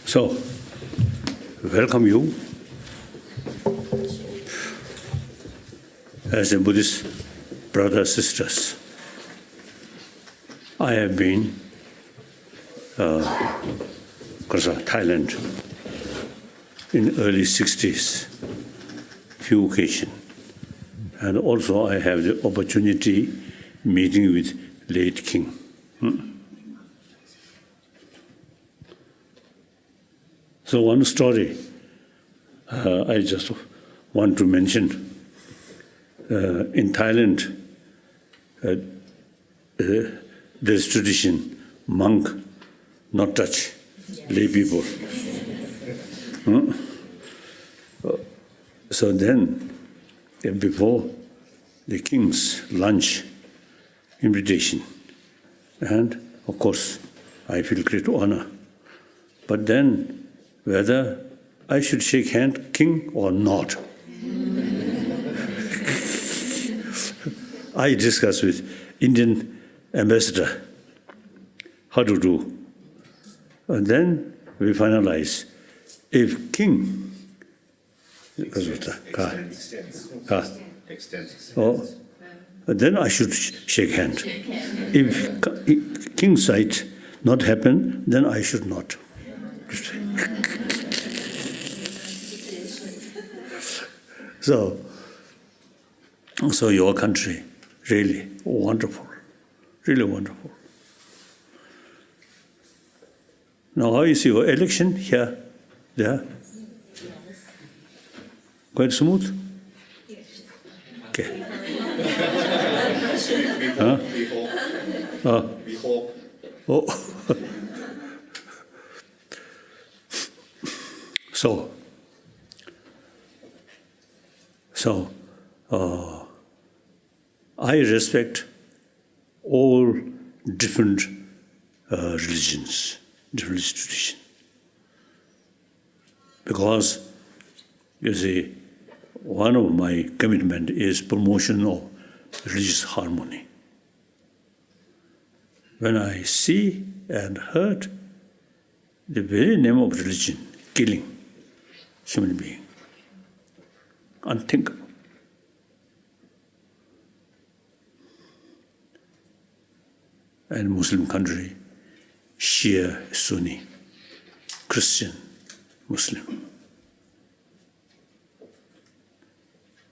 So, welcome you as a Buddhist brothers, sisters. I have been Thailand in early 60s, few occasions. And also I have the opportunity meeting with late King. So one story I just want to mention. In Thailand, there's tradition, monk not touch lay people. So then, before the king's lunch invitation, and of course I feel great honor, but then whether I should shake hand king or not, I discussed with Indian ambassador how to do. And then we finalize, if king, then I should shake hand. If king sight not happen, then I should not. So your country, really wonderful, really wonderful. Now, how is your election here, there? Quite smooth? Okay. We hope. Oh. So, I respect all different religions, different traditions. Because, you see, one of my commitment is promotion of religious harmony. When I see and heard the very name of religion, killing human being, unthinkable. And Muslim country, Shia, Sunni, Christian, Muslim.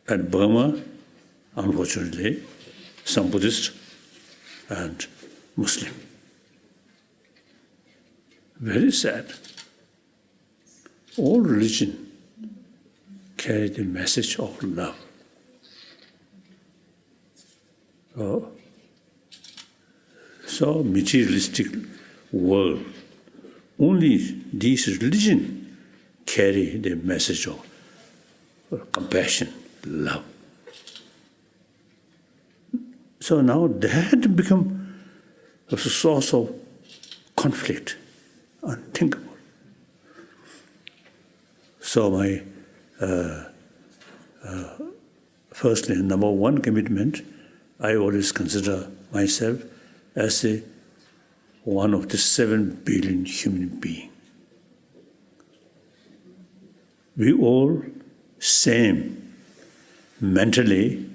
And Burma, unfortunately, some Buddhist and Muslim. Very sad. All religion carry the message of love. So materialistic world, only these religion carry the message of compassion, love. So now that become a source of conflict, unthinkable. So my firstly, number one commitment, I always consider myself as one of the 7 billion human beings. We all same, mentally,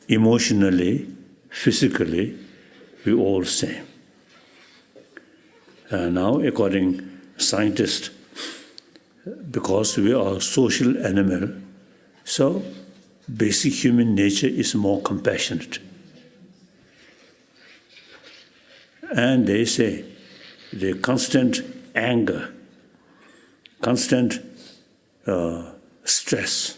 emotionally, physically, we all same. Now, according scientists, because we are social animal, so basic human nature is more compassionate. And they say the constant anger, constant stress,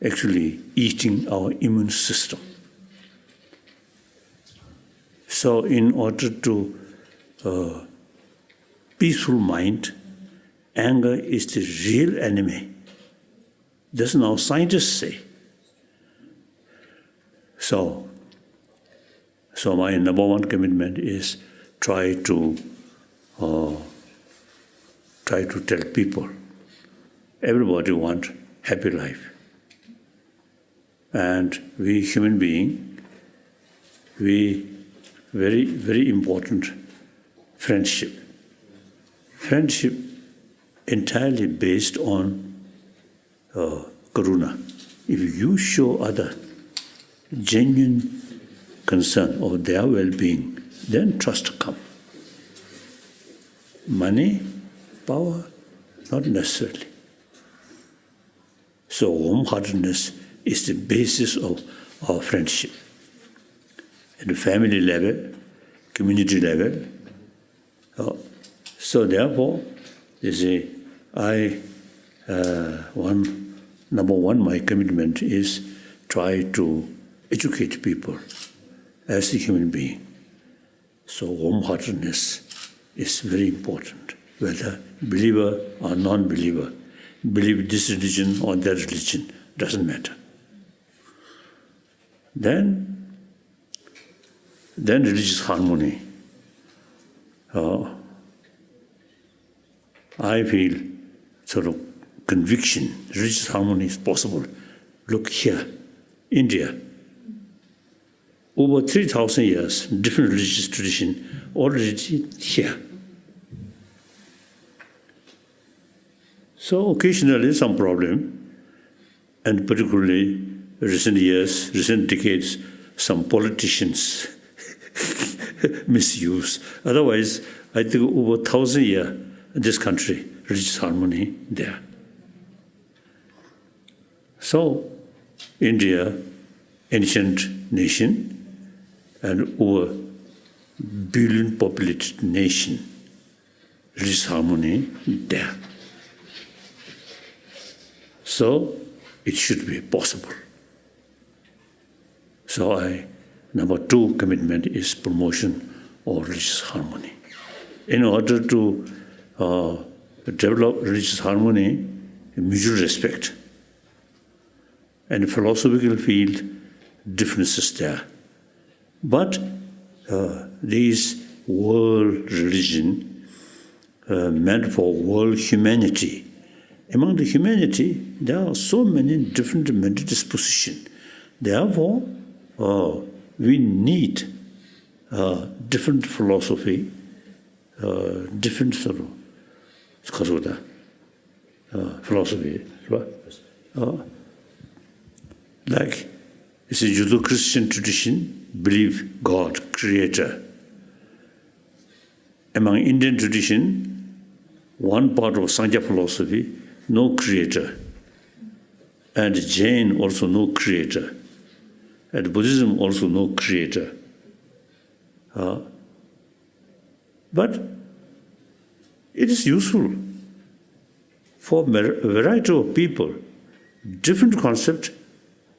actually eating our immune system. So in order to peaceful mind, anger is the real enemy. That's now scientists say. So my number one commitment is try to tell people, everybody wants happy life. And we human beings, we very, very important friendship. friendship entirely based on karuna. If you show other genuine concern of their well-being, then trust comes. Money, power, not necessarily. So warm-heartedness is the basis of our friendship. At the family level, community level. So therefore, you see, number one, my commitment is try to educate people as a human being. So warm-heartedness is very important, whether believer or non-believer, believe this religion or that religion, doesn't matter. Then religious harmony. I feel sort of conviction, religious harmony is possible. Look here, India. Over 3,000 years, different religious tradition already here. So occasionally some problem, and particularly recent years, recent decades, some politicians misuse. Otherwise, I think over 1,000 years, this country, religious harmony there. So, India, ancient nation, and over billion populated nation, religious harmony there. So, it should be possible. So number two commitment is promotion of religious harmony. In order to develop religious harmony, mutual respect, and philosophical field, differences there. But these world religion meant for world humanity. Among the humanity, there are so many different mental dispositions. Therefore, we need different philosophy, different sort of philosophy. Like it's a Judeo-Christian tradition, believe God, Creator. Among Indian tradition, one part of Sankhya philosophy, no Creator. And Jain also no Creator. And Buddhism also no Creator. But it is useful for a variety of people. Different concept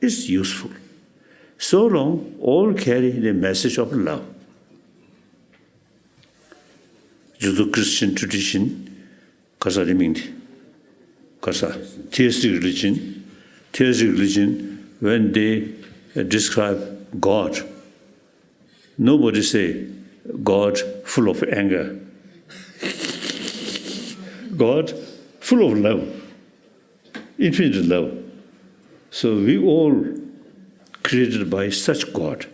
is useful. So long, all carry the message of love. Judeo-Christian tradition, theistic religion, when they describe God, nobody say God full of anger. God full of love, infinite love. So we all created by such God.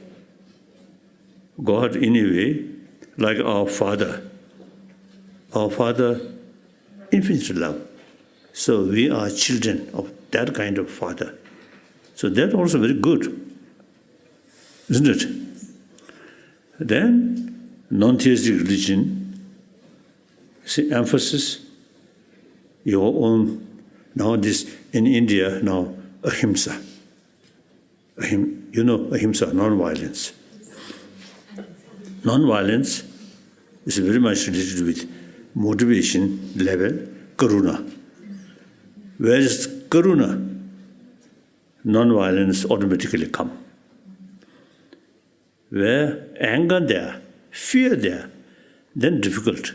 God in a way, like our Father. Our Father, infinite love. So we are children of that kind of Father. So that's also very good, isn't it? Then, non-theistic religion, see, emphasis, your own, now this, in India, now, ahimsa. You know ahimsa, non-violence. Non-violence is very much related with motivation level, karuna. Where is karuna? Non-violence automatically come. Where anger there, fear there, then difficult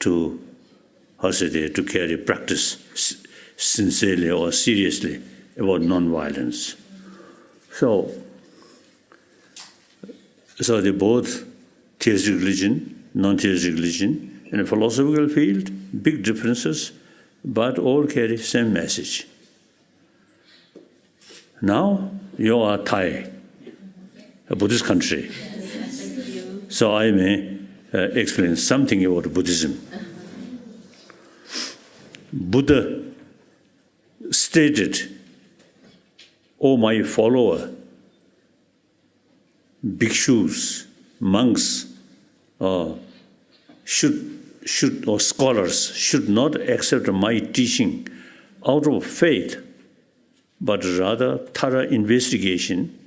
to, to carry practice sincerely or seriously about non-violence. So they both theistic religion, non-theistic religion, in a philosophical field, big differences, but all carry same message. Now you are Thai, a Buddhist country. So I may explain something about Buddhism. Buddha stated, "O my follower, bhikshus, monks, or scholars should not accept my teaching out of faith, but rather thorough investigation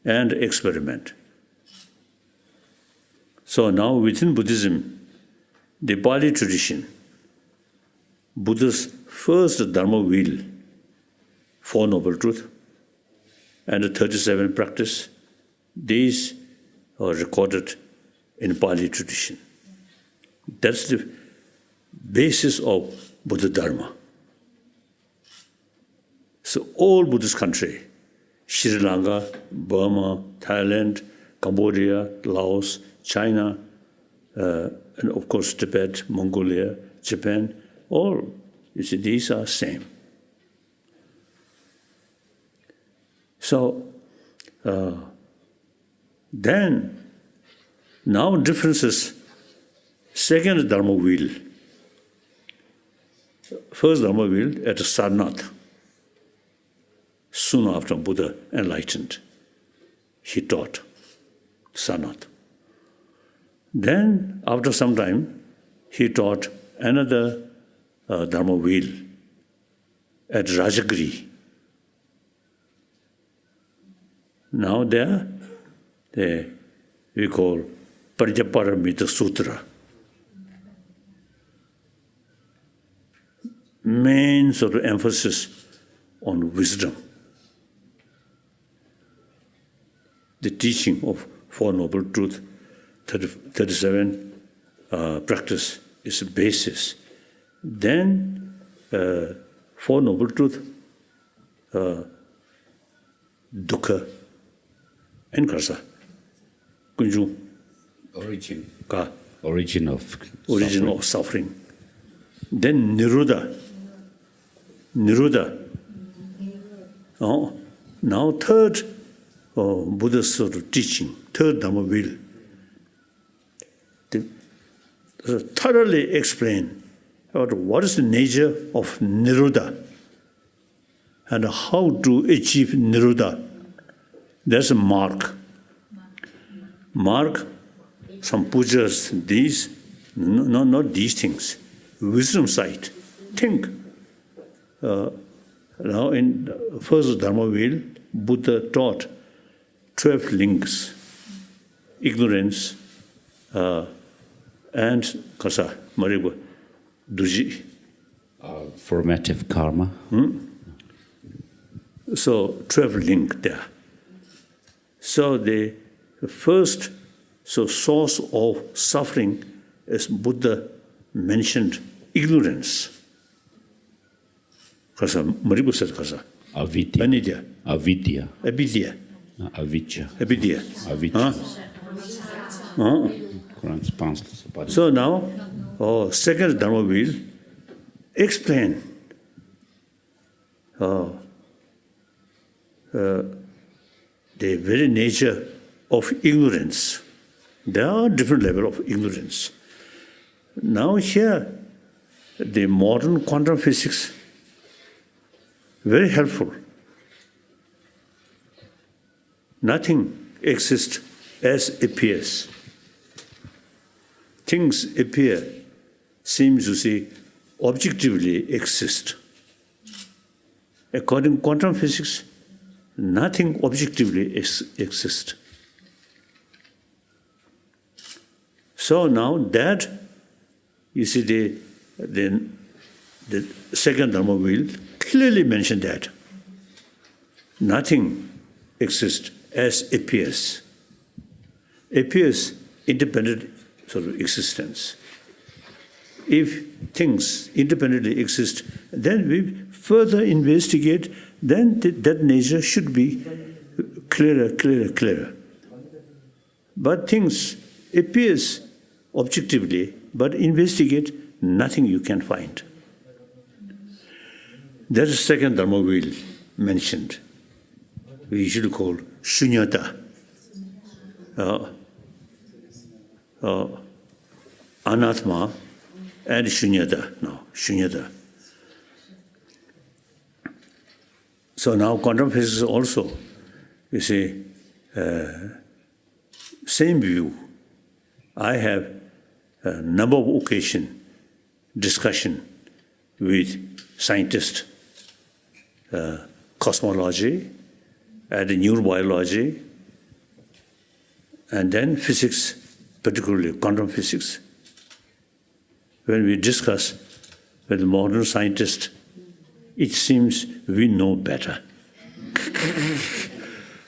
and experiment." So now within Buddhism, the Pali tradition, Buddha's first Dharma wheel, Four Noble Truths, and the 37 practice, these are recorded in Pali tradition. That's the basis of Buddha Dharma. So all Buddhist country, Sri Lanka, Burma, Thailand, Cambodia, Laos, China, and of course Tibet, Mongolia, Japan, all, you see, these are same. So then, now differences, second Dharma wheel. First Dharma wheel at Sarnath, soon after Buddha enlightened, he taught Sarnath. Then, after some time, he taught another Dharma wheel at Rajagiri. Now there, we call Parjaparamita Sutra. Main sort of emphasis on wisdom. The teaching of Four Noble Truths, 37 practice is the basis. Then Four Noble Truths, dukkha and karsa, kunju, origin of suffering. Then Nirodha. Now third Buddha's sort of teaching, third Dharma wheel. Thoroughly explain about what is the nature of Nirodha and how to achieve Nirodha. There's a mark. Some pujas, these, no, not these things. Wisdom side. Think. Now in the first Dharma wheel, Buddha taught 12 links, ignorance, and kasa, maribu, duji. Formative karma. So 12 link there. So the first source of suffering is Buddha mentioned ignorance. Kasa, maribu said kasa. Avidya. Avidya. So now, second Dharma wheel, explain the very nature of ignorance. There are different levels of ignorance. Now here, the modern quantum physics, very helpful. Nothing exists as appears. Things appear, seems to say, objectively exist. According to quantum physics, nothing objectively exists. So now that, you see, the second Dharma wheel clearly mentioned that nothing exists as appears. Appears independent sort of existence. If things independently exist, then we further investigate, then that nature should be clearer. But things appears objectively, but investigate, nothing you can find. That is second Dharma wheel mentioned. We usually call shunyata. anatma and shunyata now, shunyata. So now quantum physics also, you see, same view. I have a number of occasions discussion with scientists, cosmology, and neurobiology, and then physics, particularly quantum physics. When we discuss with modern scientists, it seems we know better.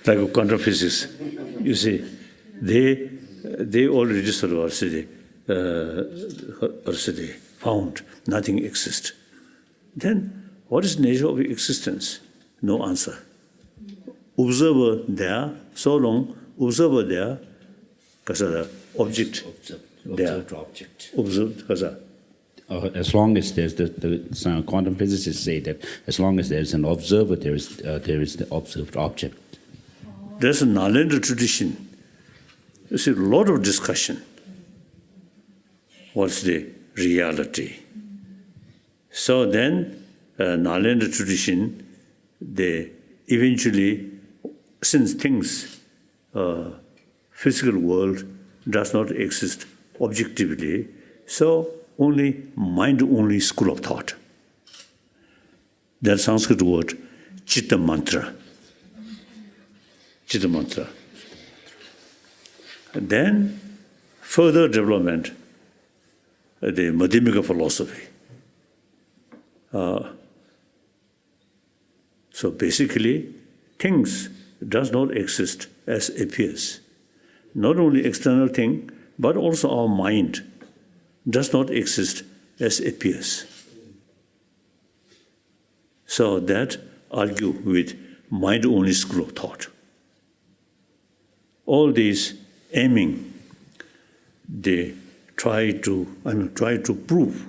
Like quantum physics, you see, they already sort of found nothing exists. Then, what is the nature of existence? No answer. Observer there, so long, observer there, because of the object there. Observed object. Observed, because as long as there's some quantum physicists say that as long as there's an observer, there is the observed object. There's a Nalanda tradition. You see, a lot of discussion. What's the reality? So then, Nalanda tradition, they eventually, since things, physical world does not exist objectively, so only mind-only school of thought. That Sanskrit word, Chitta Mantra. Chitta Mantra. And then, further development, the Madhyamika philosophy. So basically, things does not exist as appears. Not only external thing, but also our mind does not exist as appears. So that argue with mind-only school of thought. All these aiming, they try to prove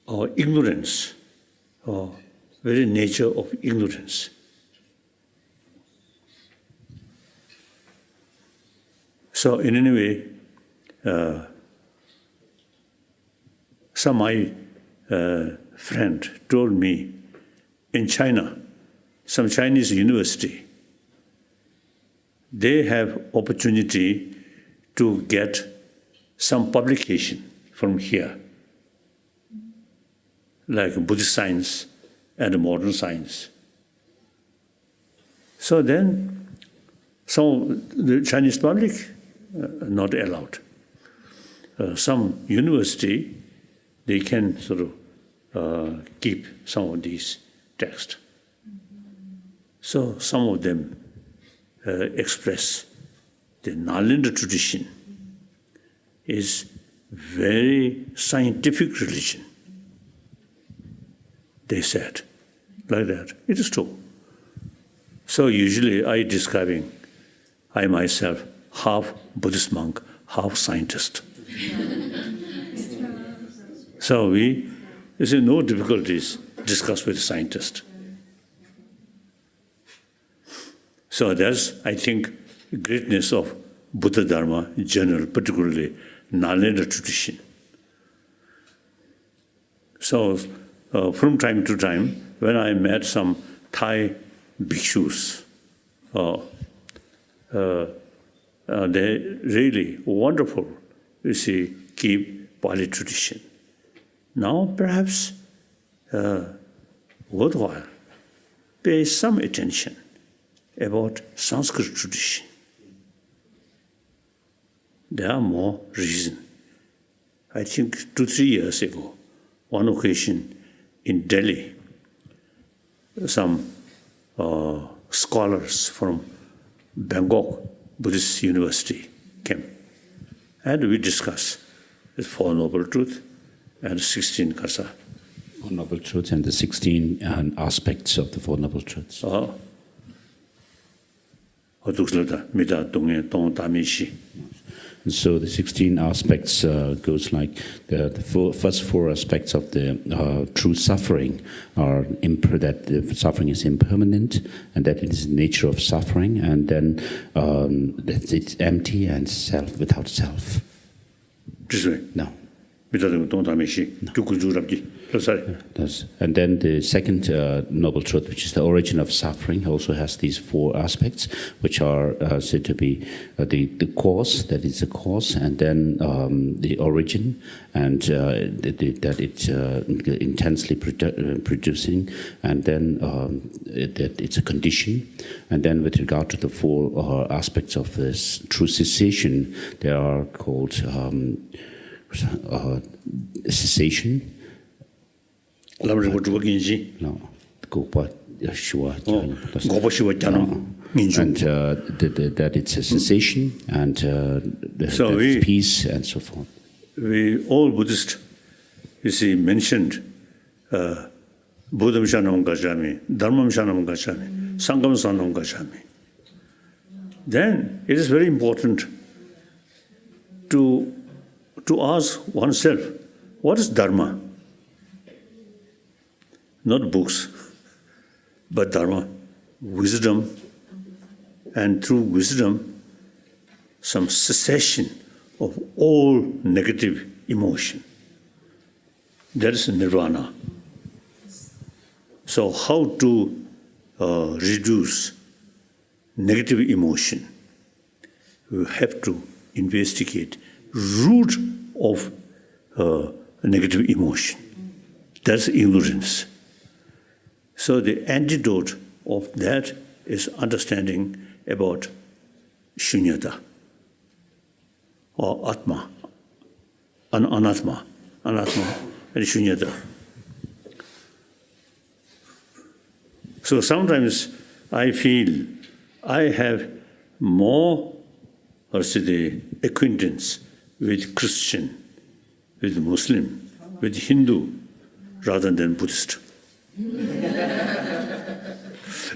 our ignorance, our very nature of ignorance. So in any way, my friend told me in China, some Chinese university, they have opportunity to get some publication from here, like Buddhist science and modern science. So then, the Chinese public not allowed. Some university, they can sort of keep some of these texts. So some of them express the Nalanda tradition is very scientific religion. They said, like that. It is true. So usually I myself, half Buddhist monk, half scientist. So you see, no difficulties discuss with scientists. So that's, I think, greatness of Buddha Dharma in general, particularly Nalanda tradition. So from time to time, when I met some Thai bhikshus, they really wonderful, you see, keep Pali tradition. Now perhaps worthwhile pay some attention about Sanskrit tradition. There are more reasons. I think 2-3 years ago, one occasion in Delhi, some scholars from Bangkok Buddhist University came, and we discussed the Four Noble Truths and 16 Kasa. Four Noble Truths and the 16 aspects of the Four Noble Truths. And so the 16 aspects goes like the first 4 aspects of the true suffering are that the suffering is impermanent, and that it is the nature of suffering, and then that it's empty and self without self. This way. No. Yes. And then the second noble truth, which is the origin of suffering, also has these four aspects, which are said to be the cause, that is the cause, and then the origin, and that it's intensely producing, and then that it's a condition. And then with regard to the four aspects of this true cessation, they are called cessation. No. And that it's a cessation and the peace and so forth. We all Buddhists, you see, mentioned Buddham Shanam Gacchami, Dharmam Shanam Gacchami, Sangham Shanam Gacchami. Then it is very important to ask oneself, what is Dharma? Not books, but Dharma, wisdom, and through wisdom, some cessation of all negative emotion. That is nirvana. So how to reduce negative emotion? We have to investigate root of negative emotion. That's ignorance. So the antidote of that is understanding about shunyata or atma, anatma and shunyata. So sometimes I feel I have more acquaintance with Christian, with Muslim, with Hindu, rather than Buddhist.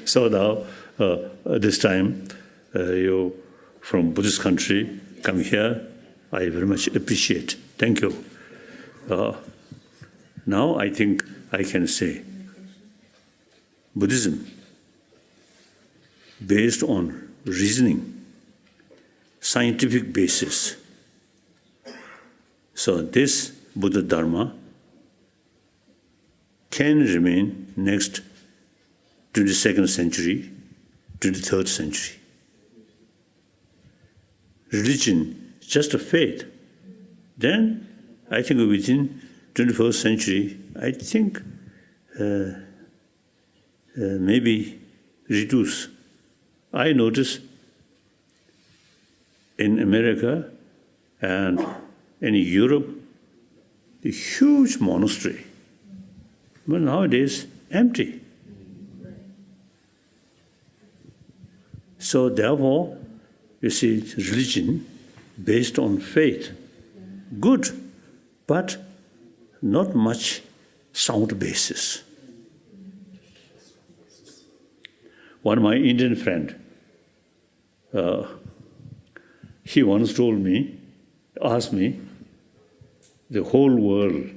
So now, this time, you from Buddhist country come here, I very much appreciate. Thank you. Now I think I can say, Buddhism, based on reasoning, scientific basis. So this Buddha Dharma can remain next 22nd century, 23rd century. Religion, just a faith. Then, I think within 21st century, I think maybe reduce. I notice in America and in Europe, a huge monastery, but nowadays empty. So therefore, you see, religion based on faith, good, but not much sound basis. One of my Indian friend, he once asked me, the whole world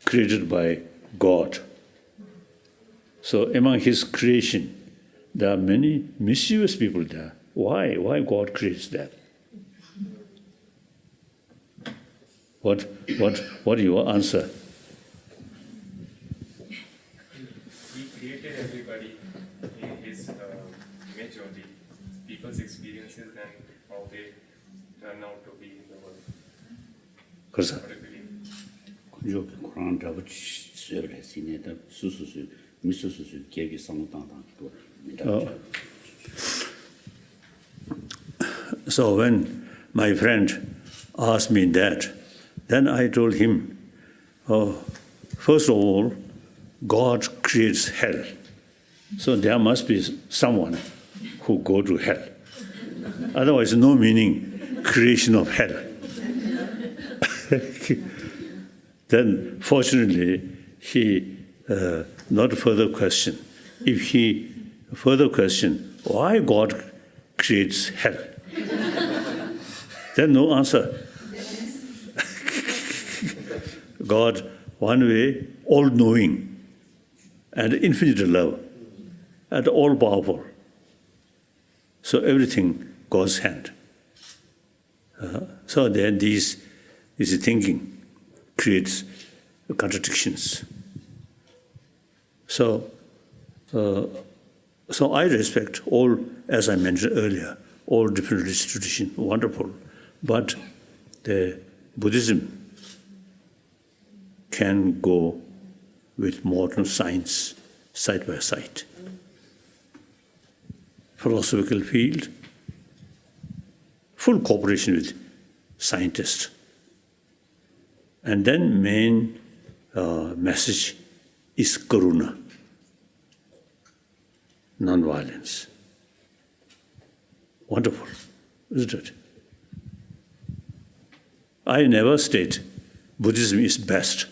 created by God. So among his creation, there are many mischievous people there. Why? Why God creates that? What your answer? He created everybody in his image only. People's experiences and how they turn out to be in the world. Because so when my friend asked me that, then I told him, first of all, God creates hell. So there must be someone who go to hell. Otherwise, no meaning, creation of hell. Then, fortunately, he not further question. If he further question why God creates hell, then no answer. God, one way, all-knowing and infinite love and all-powerful. So everything God's hand. So then these easy thinking creates contradictions. So I respect all, as I mentioned earlier, all different religious traditions, wonderful. But the Buddhism can go with modern science side by side. Philosophical field, full cooperation with scientists. And then main message is karuna, non-violence. Wonderful, isn't it? I never state Buddhism is best.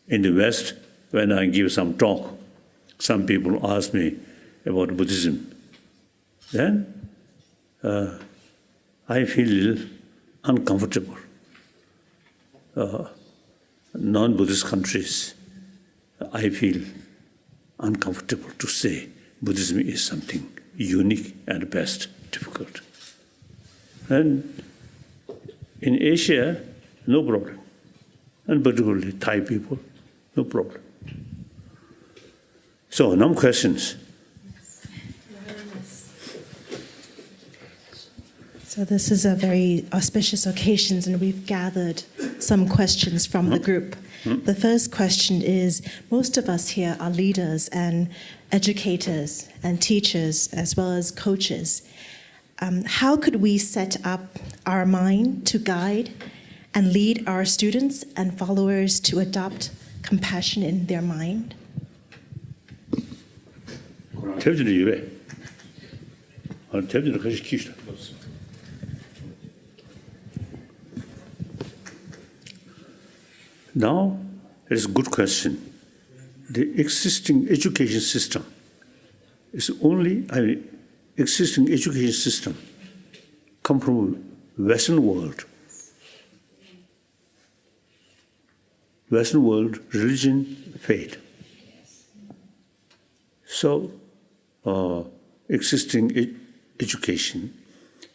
In the West, when I give some talk, some people ask me about Buddhism. Then I feel a little uncomfortable. Non-Buddhist countries, I feel uncomfortable to say Buddhism is something unique and best, difficult. And in Asia, no problem. And particularly Thai people, no problem. So, no questions. So this is a very auspicious occasion, and we've gathered some questions from the group. The first question is, most of us here are leaders and educators and teachers as well as coaches. How could we set up our mind to guide and lead our students and followers to adopt compassion in their mind? Now, it is a good question. The existing education system is existing education system come from Western world. Western world, religion, faith. So, existing education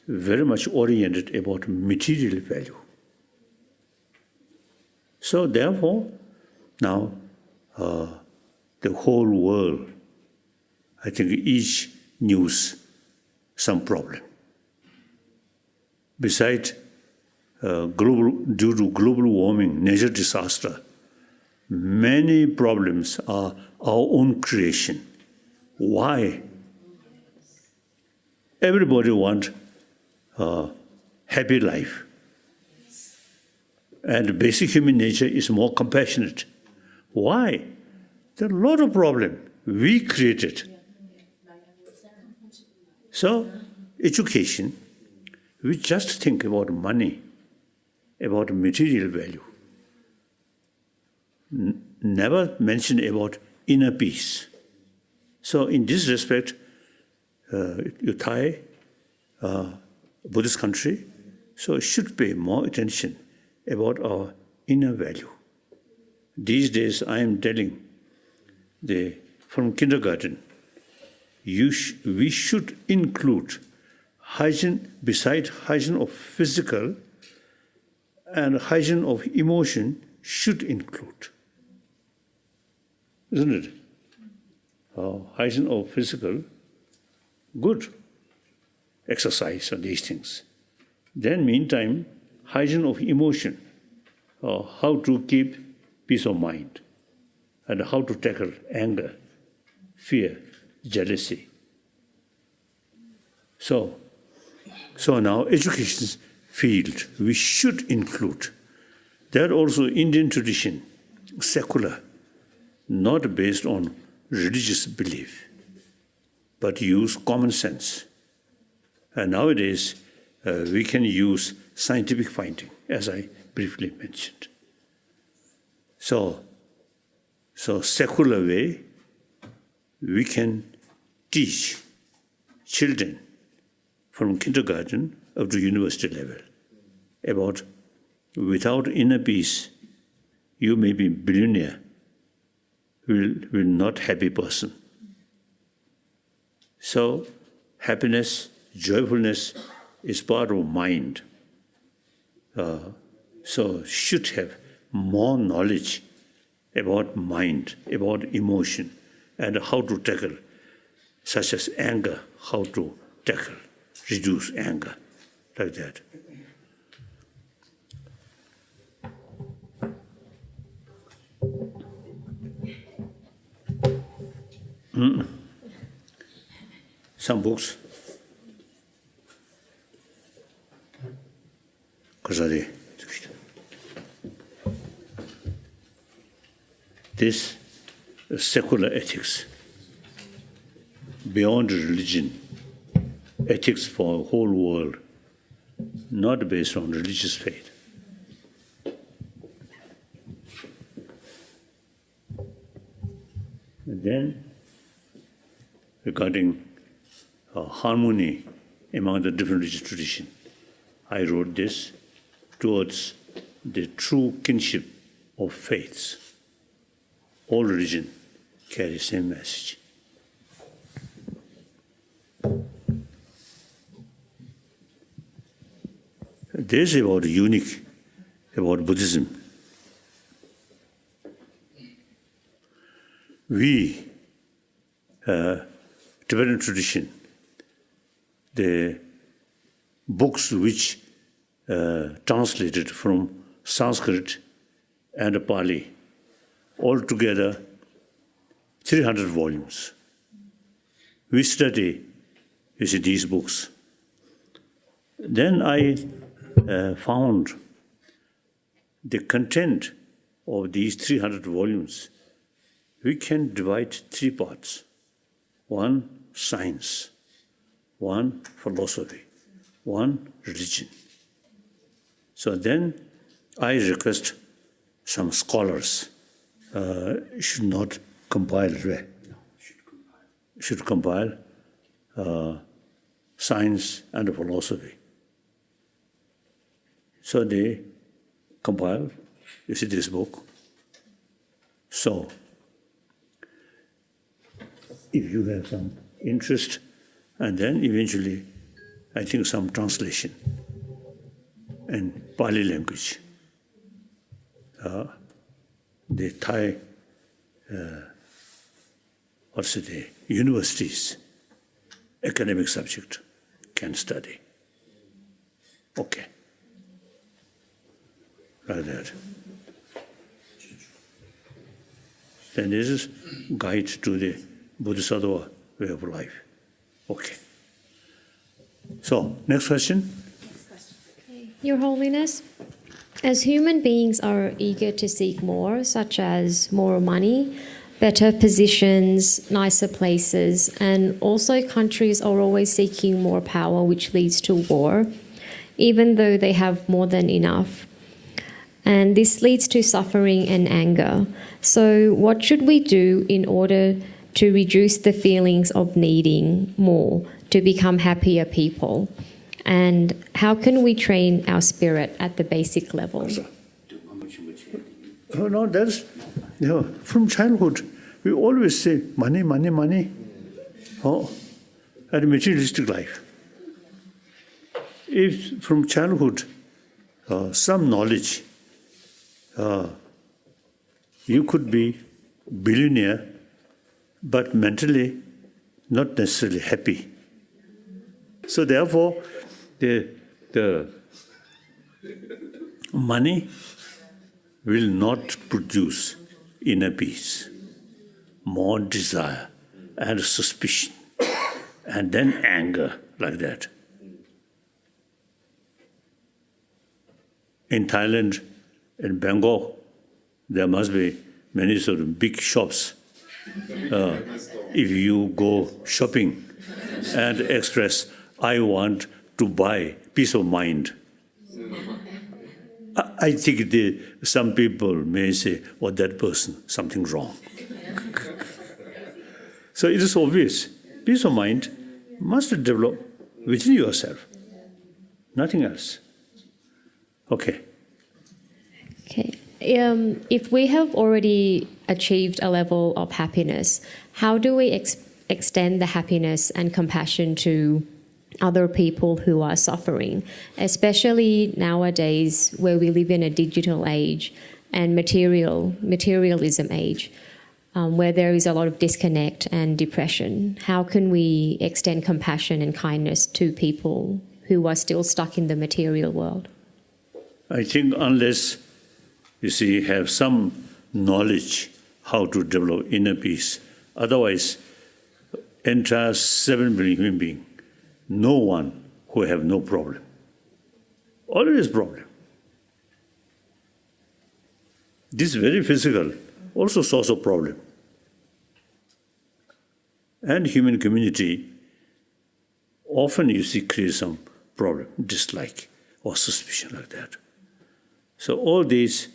very much oriented about material value. So therefore, now the whole world, I think each knows some problem. Besides, due to global warming, nature disaster, many problems are our own creation. Why? Everybody wants a happy life. And basic human nature is more compassionate. Why? There are a lot of problems we created. So, education, we just think about money, about material value. Never mention about inner peace. So, in this respect, Thai Buddhist country, so should pay more attention about our inner value. These days, I am telling from kindergarten, we should include hygiene, beside hygiene of physical, and hygiene of emotion should include. Isn't it? Hygiene of physical, good. Exercise and these things. Then meantime, hygiene of emotion, how to keep peace of mind, and how to tackle anger, fear, jealousy. So now education field, we should include. There are also Indian tradition, secular, not based on religious belief, but use common sense. And nowadays, we can use scientific finding, as I briefly mentioned. So secular way, we can teach children from kindergarten up to university level about without inner peace, you may be billionaire, will not happy person. So happiness, joyfulness is part of mind. so should have more knowledge about mind, about emotion, and how to tackle, such as anger, how to tackle, reduce anger, like that. Some books. This secular ethics, beyond religion, ethics for the whole world, not based on religious faith. And then, regarding harmony among the different religious traditions, I wrote this towards the true kinship of faiths. All religion carry the same message. This is about unique, about Buddhism. We, Tibetan tradition, the books which translated from Sanskrit and Pali, altogether 300 volumes. We study, you see, these books. Then I found the content of these 300 volumes. We can divide 3 parts. 1, science. 1, philosophy. 1, religion. So then I request some scholars should not compile, should compile science and philosophy. So they compile, you see this book. So, if you have some interest, and then eventually, I think some translation in Pali language. The Thai, universities, academic subject can study. Okay. Like that. Then this is guide to the Bodhisattva way of life. Okay. So, next question. Your Holiness, as human beings are eager to seek more, such as more money, better positions, nicer places, and also countries are always seeking more power, which leads to war, even though they have more than enough. And this leads to suffering and anger. So what should we do in order to reduce the feelings of needing more, to become happier people? And how can we train our spirit at the basic level? Oh, no, that's, from childhood, we always say money, money, money. Oh, and materialistic life. If from childhood, some knowledge, you could be billionaire, but mentally not necessarily happy. So therefore, the money will not produce inner peace, more desire and suspicion, and then anger, like that. In Thailand, in Bangkok, there must be many sort of big shops. If you go shopping and express, I want to buy peace of mind, I think some people may say, oh, that person, something wrong. So it is obvious. Peace of mind must develop within yourself, nothing else. Okay. Okay. If we have already achieved a level of happiness, how do we extend the happiness and compassion to other people who are suffering, especially nowadays where we live in a digital age and materialism age, where there is a lot of disconnect and depression. How can we extend compassion and kindness to people who are still stuck in the material world? I think unless, you see, have some knowledge how to develop inner peace, otherwise, entire 7 billion human beings, no one who have no problem. Always problem. This is very physical, also source of problem. And human community, often you see create some problem, dislike or suspicion like that. So all these,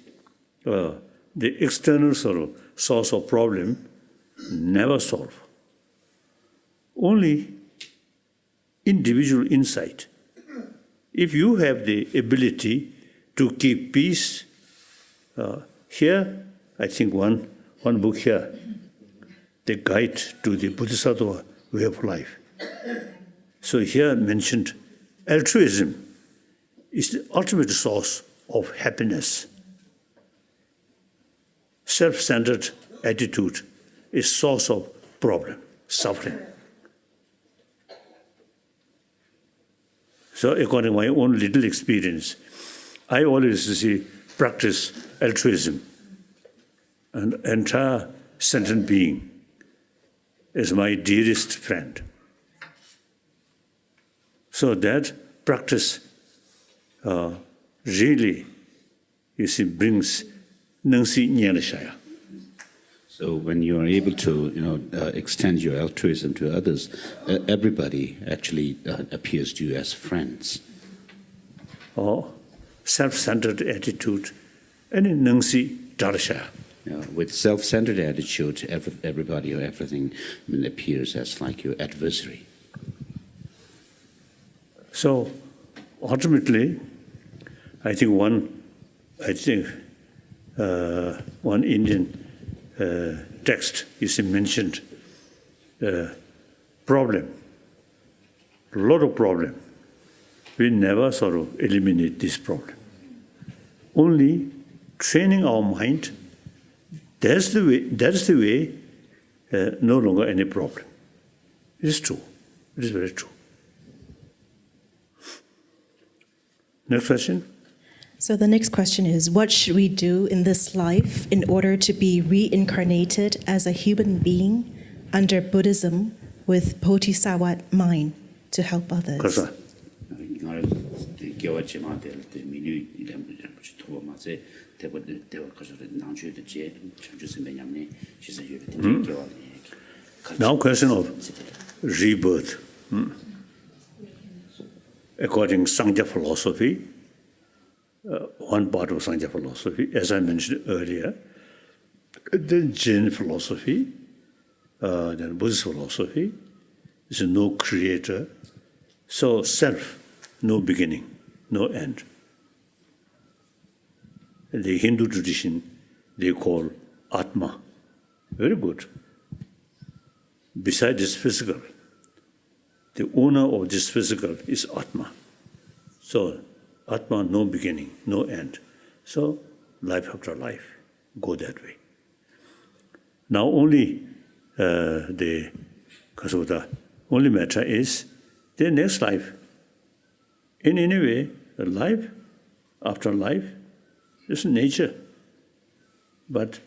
the external sort of source of problem never solve. Only individual insight. If you have the ability to keep peace, here, I think one book here, the guide to the Bodhisattva way of life. So here mentioned altruism is the ultimate source of happiness. Self-centered attitude is source of problem, suffering. So according to my own little experience, I always practice altruism. An entire sentient being is my dearest friend. So that practice really, you see, brings Nangsi Nyanashaya. So when you are able to, extend your altruism to others, everybody actually appears to you as friends. Or self-centered attitude, and in Nangsi Darashaya. With self-centered attitude, everybody or everything appears as like your adversary. So ultimately, I think one Indian text is mentioned problem, a lot of problem. We never sort of eliminate this problem. Only training our mind, that's the way, no longer any problem. It is true. It is very true. Next question. So the next question is, what should we do in this life in order to be reincarnated as a human being under Buddhism with bodhisattva mind to help others? Kasa. Now question of rebirth. According to Sangha philosophy, one part of Sangha philosophy, as I mentioned earlier, then Jain philosophy, then Buddhist philosophy, is no creator, so self, no beginning, no end. The Hindu tradition, they call Atma. Very good. Besides this physical, the owner of this physical is Atma. So, Atma, no beginning, no end. So, life after life, go that way. Now, only the only matter is the next life. In any way, the life after life is nature. But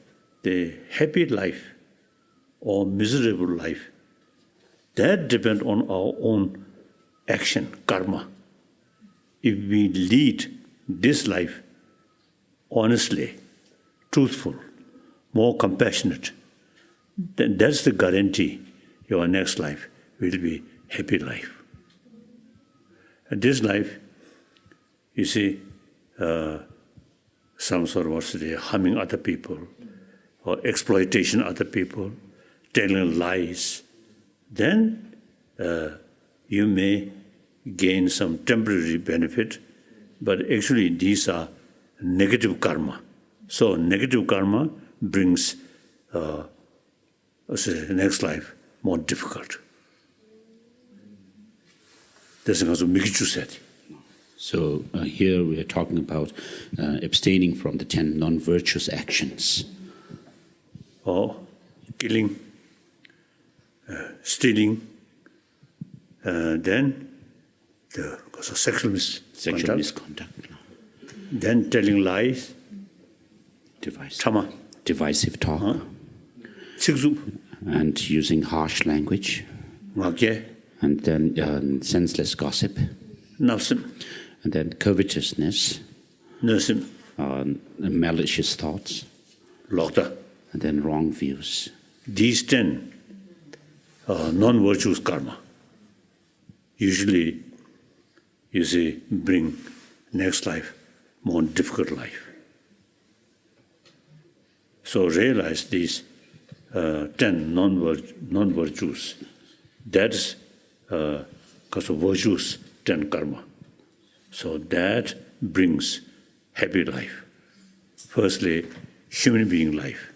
the happy life or miserable life, that depends on our own action, karma. If we lead this life honestly, truthful, more compassionate, then that's the guarantee your next life will be happy life. And this life, you see, some sort of harming other people, or exploitation other people, telling lies, then you may gain some temporary benefit, but actually these are negative karma. So negative karma brings the next life more difficult. That's because of Mikichu said. So here we are talking about abstaining from the 10 non-virtuous actions. Or killing, stealing, then because of sexual misconduct, then telling lies, divisive talk, and using harsh language, and then senseless gossip, and then covetousness, malicious thoughts, and then wrong views. These 10 non-virtuous karma usually, you see, bring next life more difficult life. So realize these 10 non-virtues. That's because of virtues 10 karma. So that brings happy life. Firstly, human being life.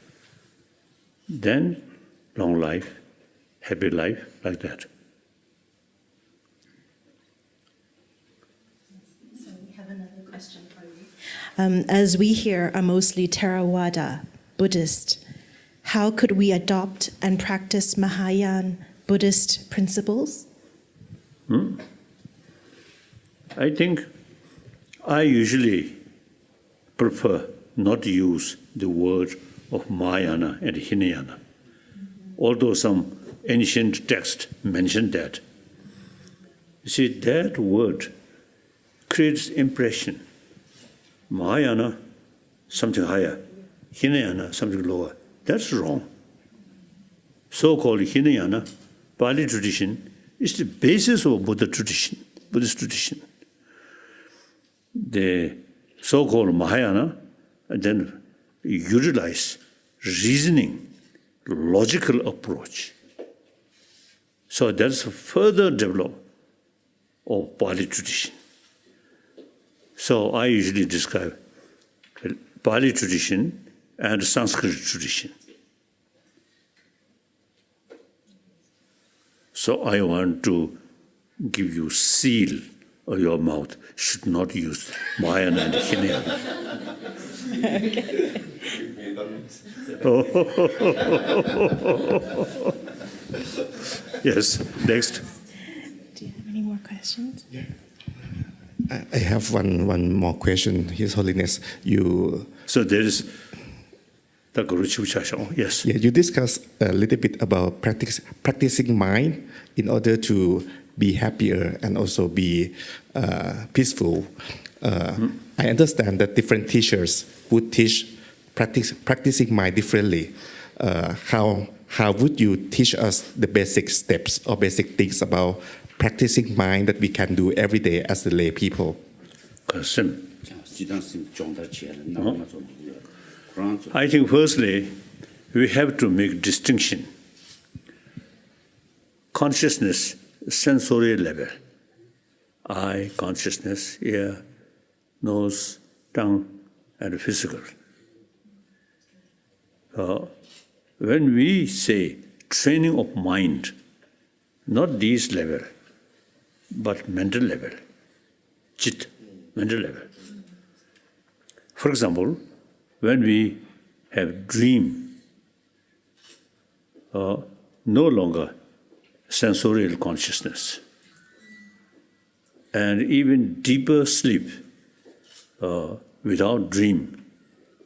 Then long life, happy life, like that. So we have another question for you. As we here are mostly Theravada, Buddhist, how could we adopt and practice Mahayana Buddhist principles? I think I usually prefer not to use the word of Mahayana and Hinayana, although some ancient text mentioned that. You see, that word creates impression. Mahayana, something higher. Hinayana, something lower. That's wrong. So-called Hinayana, Pali tradition, is the basis of Buddhist tradition. The so-called Mahayana then utilize reasoning, logical approach. So that's a further development of Pali tradition. So I usually describe Pali tradition and Sanskrit tradition. So I want to give you seal of your mouth. Should not use Mahayana and Hinayana. Yes, next. Do you have any more questions? Yeah. I have one more question, His Holiness. So there is the Guru Chuchashon, yes. Yeah, you discussed a little bit about practicing mind in order to be happier and also be peaceful. I understand that different teachers would teach practicing mind differently. How would you teach us the basic steps or basic things about practicing mind that we can do every day as the lay people? I think firstly, we have to make distinction. Consciousness, sensorial level. Eye, consciousness, ear, nose, tongue, and physical. When we say training of mind, not these level, but mental level, chit, mental level. For example, when we have dream, no longer sensorial consciousness, and even deeper sleep without dream,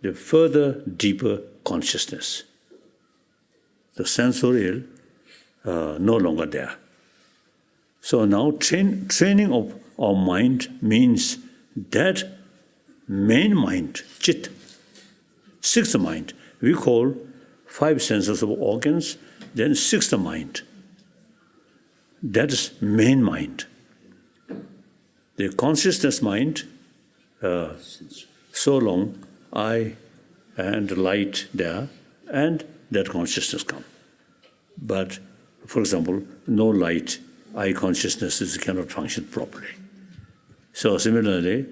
the further deeper consciousness. The sensorial no longer there. So now training of our mind means that main mind, chit, sixth mind, we call 5 senses of organs, then sixth mind. That is main mind. The consciousness mind, so long eye and light there, and that consciousness come. But, for example, no light, eye consciousness cannot function properly. So similarly,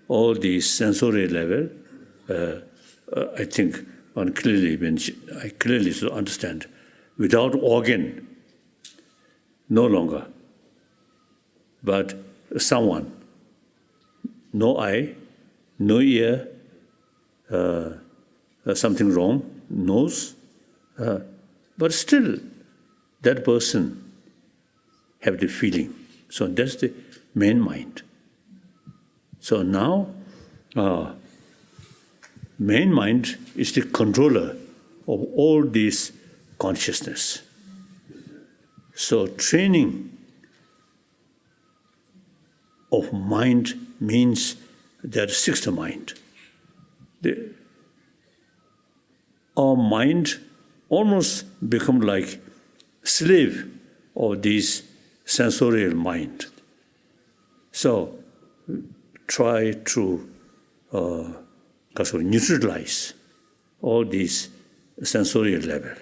all the sensory level, I think I clearly understand, without organ, no longer but someone, no eye, no ear, something wrong, nose, but still that person have the feeling. So that's the main mind. So now, main mind is the controller of all this consciousness. So training of mind means that sixth mind. Our mind almost become like slave of this sensorial mind. So try to neutralize all these sensorial level.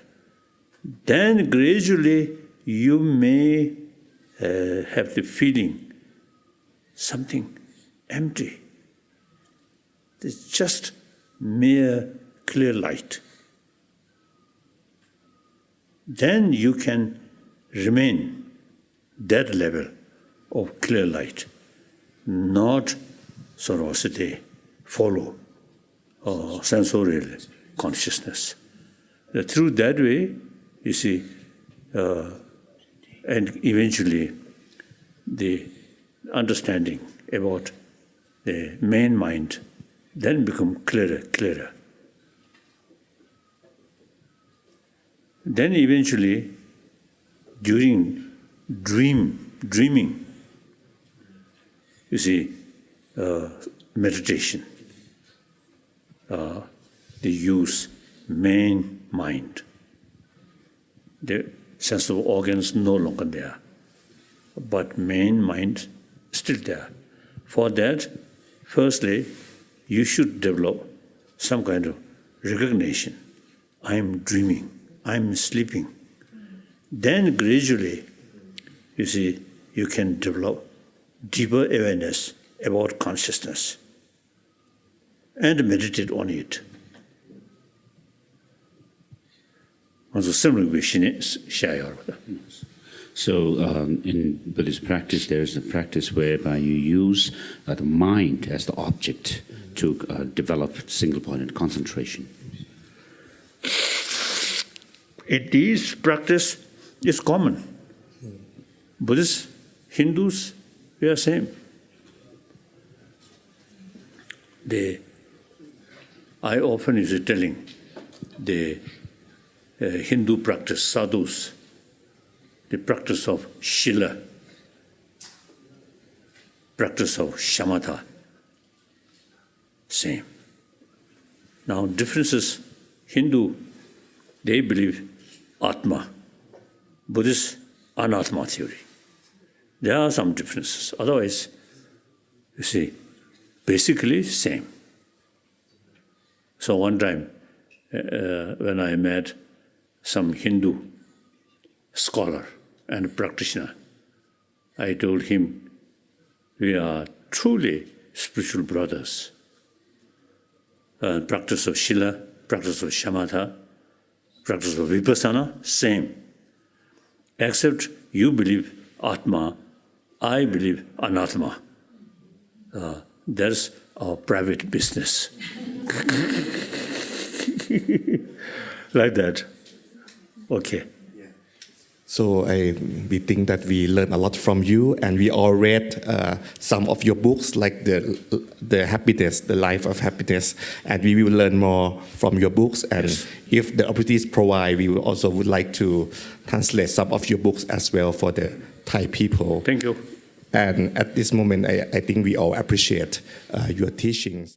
Then gradually you may have the feeling something empty. It's just mere clear light. Then you can remain that level of clear light, not follow sensorial consciousness. Through that way, you see, and eventually the understanding about the main mind then become clearer. Then eventually, during dreaming, you see, meditation, they use main mind. The sense of organs no longer there, but main mind still there. For that, firstly, you should develop some kind of recognition. I am dreaming, I am sleeping. Then gradually, you see, you can develop deeper awareness about consciousness and meditate on it. So in Buddhist practice, there's a practice whereby you use the mind as the object to develop single-pointed concentration. In this practice is common. Buddhists, Hindus, we are same. I often is telling the Hindu practice, sadhus, the practice of shila, practice of shamatha, same. Now differences, Hindu, they believe Atma, Buddhist, Anatma theory. There are some differences. Otherwise, you see, basically same. So one time, when I met some Hindu scholar and practitioner, I told him, we are truly spiritual brothers. Practice of shila, practice of shamatha, practice of vipassana, same. Except you believe Atma, I believe Anatma. That's our private business. Like that. Okay. So we think that we learn a lot from you, and we all read some of your books, like the Happiness, the Life of Happiness, and we will learn more from your books. And if the opportunities provide, we will also would like to translate some of your books as well for the Thai people. Thank you. And at this moment, I think we all appreciate your teachings.